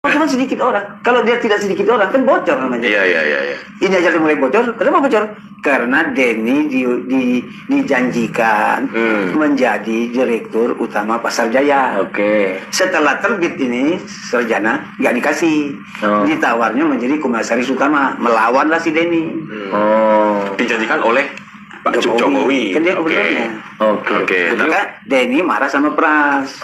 Cuma sedikit orang. Kalau dia tidak sedikit orang kan bocor namanya. Iya. Ini aja mulai bocor. Kenapa bocor? Karena Denny dijanjikan menjadi direktur utama Pasar Jaya. Oke. Setelah terbit ini sarjana nggak dikasih, ditawarnya menjadi komisaris utama, melawanlah si Denny. Dijanjikan oleh Pak Jokowi. Kan dia gubernurnya. Oke. Maka Denny marah sama Pras.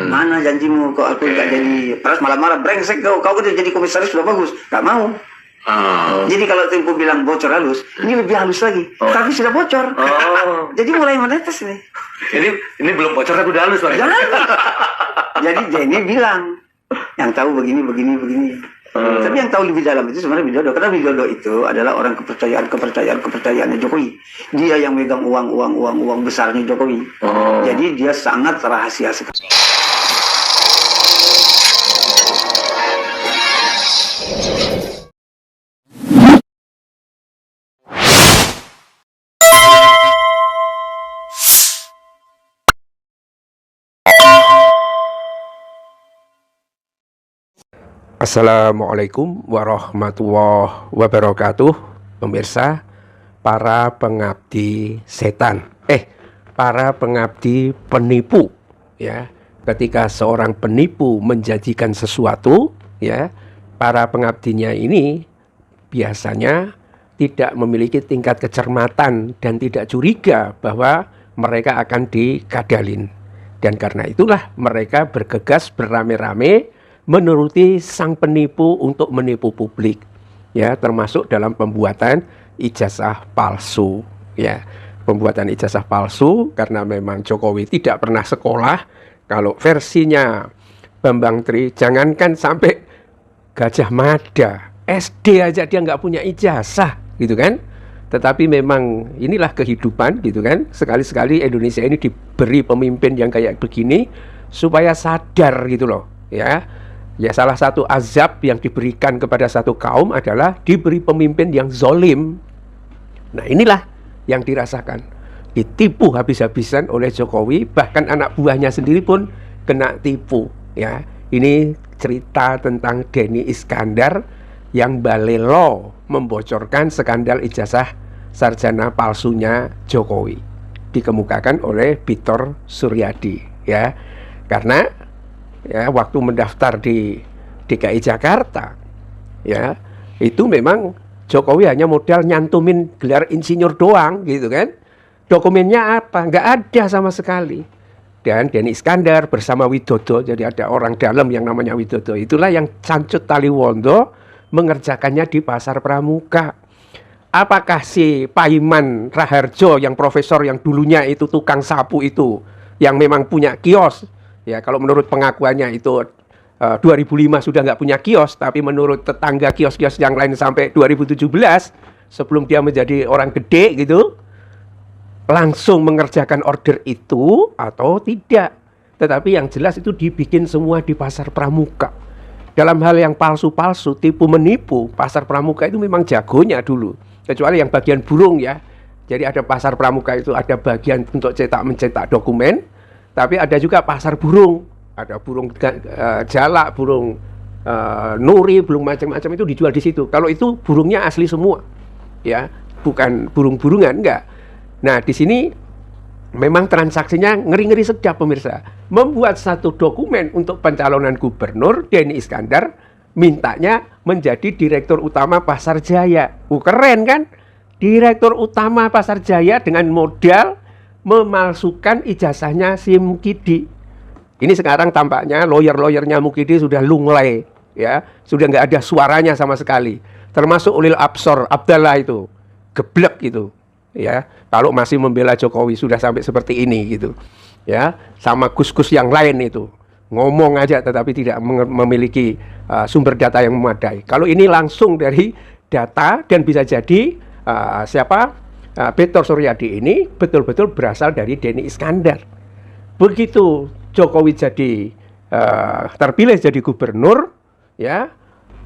Mana janjimu kok aku nggak jadi? Pras malah marah, brengsek kau udah jadi komisaris sudah bagus, nggak mau. Jadi kalau Tempo bilang bocor halus, ini lebih halus lagi. Tapi sudah bocor. Jadi mulai menetes nih. Ini belum bocor tapi udah halus, Pak. Jangan. Jadi Denny bilang, yang tahu begini. Tapi yang tahu lebih dalam itu sebenarnya Widodo. Karena Widodo itu adalah orang kepercayaannya Jokowi. Dia yang megang uang besarnya Jokowi. Jadi dia sangat rahasia sekali. Assalamualaikum warahmatullahi wabarakatuh, pemirsa, para pengabdi setan, para pengabdi penipu, ya. Ketika seorang penipu menjanjikan sesuatu, ya, para pengabdinya ini biasanya tidak memiliki tingkat kecermatan dan tidak curiga bahwa mereka akan dikadalin. Dan karena itulah mereka bergegas beramai-ramai menuruti sang penipu untuk menipu publik, ya, termasuk dalam pembuatan ijazah palsu, ya. Pembuatan ijazah palsu karena memang Jokowi tidak pernah sekolah. Kalau versinya Bambang Tri, jangankan sampai Gajah Mada, SD aja dia nggak punya ijazah, gitu kan. Tetapi memang inilah kehidupan, gitu kan. Sekali-sekali Indonesia ini diberi pemimpin yang kayak begini supaya sadar, gitu loh, ya. Ya, salah satu azab yang diberikan kepada satu kaum adalah diberi pemimpin yang zolim. Nah, inilah yang dirasakan. Ditipu habis-habisan oleh Jokowi, bahkan anak buahnya sendiri pun kena tipu, ya. Ini cerita tentang Denny Iskandar yang balelo membocorkan skandal ijazah sarjana palsunya Jokowi. Dikemukakan oleh Victor Suryadi, ya. Karena ya, waktu mendaftar di DKI Jakarta, ya, itu memang Jokowi hanya modal nyantumin gelar insinyur doang, gitu kan. Dokumennya apa? Nggak ada sama sekali. Dan Denny Iskandar bersama Widodo, jadi ada orang dalam yang namanya Widodo, itulah yang Cancut Taliwondo mengerjakannya di Pasar Pramuka. Apakah si Paiman Raharjo yang profesor yang dulunya itu tukang sapu itu, yang memang punya kios, ya, kalau menurut pengakuannya itu 2005 sudah nggak punya kios, tapi menurut tetangga kios-kios yang lain sampai 2017 sebelum dia menjadi orang gede gitu, langsung mengerjakan order itu atau tidak. Tetapi yang jelas itu dibikin semua di Pasar Pramuka. Dalam hal yang palsu-palsu, tipu menipu, Pasar Pramuka itu memang jagonya dulu. Kecuali yang bagian burung, ya. Jadi ada Pasar Pramuka itu ada bagian untuk mencetak dokumen. Tapi ada juga pasar burung, ada burung jalak, burung nuri, burung macam-macam itu dijual di situ. Kalau itu burungnya asli semua, ya, bukan burung-burungan, enggak. Nah, di sini memang transaksinya ngeri-ngeri sedap, pemirsa. Membuat satu dokumen untuk pencalonan gubernur, Denny Iskandar mintanya menjadi direktur utama Pasar Jaya. Keren kan? Direktur utama Pasar Jaya dengan modal memalsukan ijazahnya si Mukidi. Ini sekarang tampaknya lawyer-lawyernya Mukidi sudah lunglai, ya, sudah nggak ada suaranya sama sekali. Termasuk Ulil Absor Abdallah itu, geblek gitu, ya. Kalau masih membela Jokowi sudah sampai seperti ini gitu, ya. Sama gus-gus yang lain itu ngomong aja tetapi tidak memiliki sumber data yang memadai. Kalau ini langsung dari data dan bisa jadi Victor Suryadi ini betul-betul berasal dari Denny Iskandar. Begitu Jokowi jadi terpilih jadi gubernur, ya,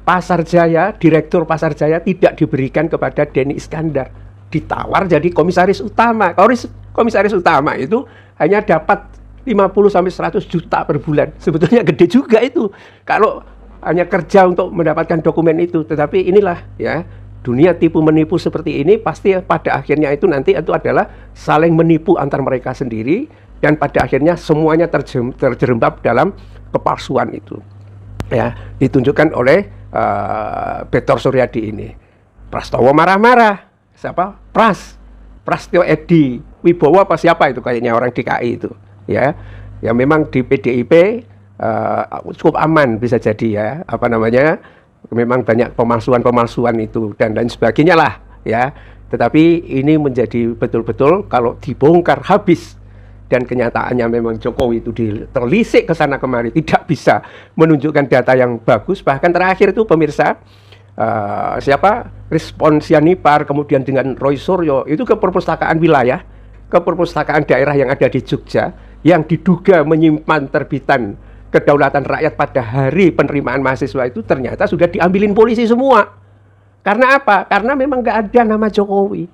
Pasar Jaya, direktur Pasar Jaya tidak diberikan kepada Denny Iskandar, ditawar jadi komisaris utama. Komisaris utama itu hanya dapat 50 sampai 100 juta per bulan. Sebetulnya gede juga itu. Kalau hanya kerja untuk mendapatkan dokumen itu. Tetapi inilah ya, dunia tipu menipu seperti ini pasti pada akhirnya itu nanti itu adalah saling menipu antar mereka sendiri, dan pada akhirnya semuanya terjerembab dalam kepalsuan itu. Ya, ditunjukkan oleh Betor Suryadi ini. Prastowo marah-marah. Siapa? Prastyo Edi Wibowo apa siapa itu, kayaknya orang DKI itu. Ya, ya memang di PDIP cukup aman bisa jadi ya, apa namanya, memang banyak pemalsuan itu dan lain sebagainya lah ya. Tetapi ini menjadi betul-betul kalau dibongkar habis, dan kenyataannya memang Jokowi itu terlisik ke sana kemari, tidak bisa menunjukkan data yang bagus. Bahkan terakhir itu pemirsa, Respons Yanipar kemudian dengan Roy Suryo itu ke perpustakaan wilayah, ke perpustakaan daerah yang ada di Jogja, yang diduga menyimpan terbitan kedaulatan rakyat pada hari penerimaan mahasiswa itu ternyata sudah diambilin polisi semua. Karena apa? Karena memang nggak ada nama Jokowi.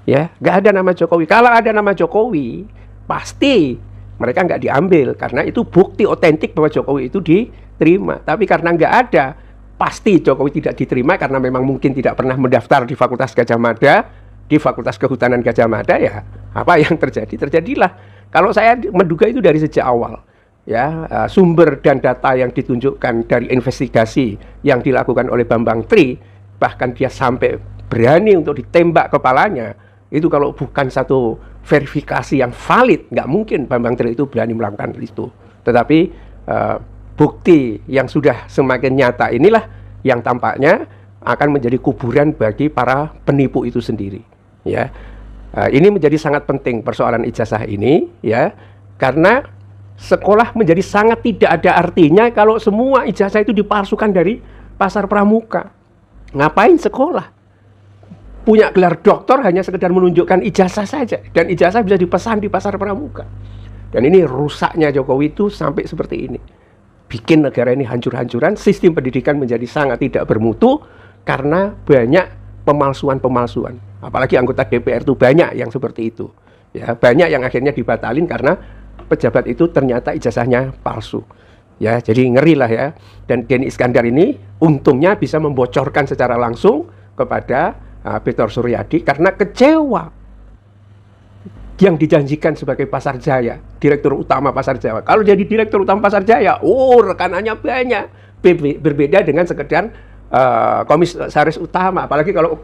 Ya, nggak ada nama Jokowi. Kalau ada nama Jokowi, pasti mereka nggak diambil karena itu bukti otentik bahwa Jokowi itu diterima. Tapi karena nggak ada, pasti Jokowi tidak diterima karena memang mungkin tidak pernah mendaftar di Fakultas Gadjah Mada, di Fakultas Kehutanan Gadjah Mada. Ya, apa yang terjadi? Terjadilah. Kalau saya menduga itu dari sejak awal. Ya, sumber dan data yang ditunjukkan dari investigasi yang dilakukan oleh Bambang Tri, bahkan dia sampai berani untuk ditembak kepalanya. Itu kalau bukan satu verifikasi yang valid, nggak mungkin Bambang Tri itu berani melakukan itu. Tetapi bukti yang sudah semakin nyata inilah yang tampaknya akan menjadi kuburan bagi para penipu itu sendiri. Ya, ini menjadi sangat penting persoalan ijazah ini, ya, karena sekolah menjadi sangat tidak ada artinya kalau semua ijazah itu dipalsukan dari pasar pramuka. Ngapain sekolah? Punya gelar doktor hanya sekedar menunjukkan ijazah saja, dan ijazah bisa dipesan di pasar pramuka. Dan ini rusaknya Jokowi itu sampai seperti ini. Bikin negara ini hancur-hancuran, sistem pendidikan menjadi sangat tidak bermutu karena banyak pemalsuan-pemalsuan. Apalagi anggota DPR itu banyak yang seperti itu. Ya, banyak yang akhirnya dibatalin karena pejabat itu ternyata ijazahnya palsu. Ya, jadi ngeri lah ya. Dan Denny Iskandar ini untungnya bisa membocorkan secara langsung kepada Betor Suryadi karena kecewa yang dijanjikan sebagai Pasar Jaya, Direktur Utama Pasar Jaya. Kalau jadi Direktur Utama Pasar Jaya, rekanannya banyak. Berbeda dengan sekedar komisaris utama. Apalagi kalau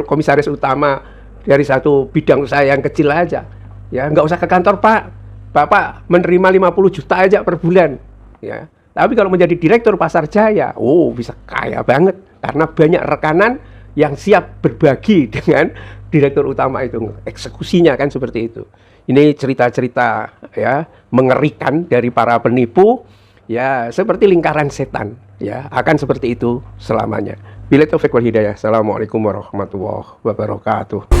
komisaris utama dari satu bidang usaha yang kecil aja. Ya, nggak usah ke kantor, Pak. Bapak menerima 50 juta aja per bulan. Ya. Tapi kalau menjadi Direktur Pasar Jaya, bisa kaya banget. Karena banyak rekanan yang siap berbagi dengan Direktur Utama itu. Eksekusinya kan seperti itu. Ini cerita-cerita ya mengerikan dari para penipu, ya seperti lingkaran setan, ya akan seperti itu selamanya. Billahi taufiq wal hidayah. Assalamualaikum warahmatullahi wabarakatuh.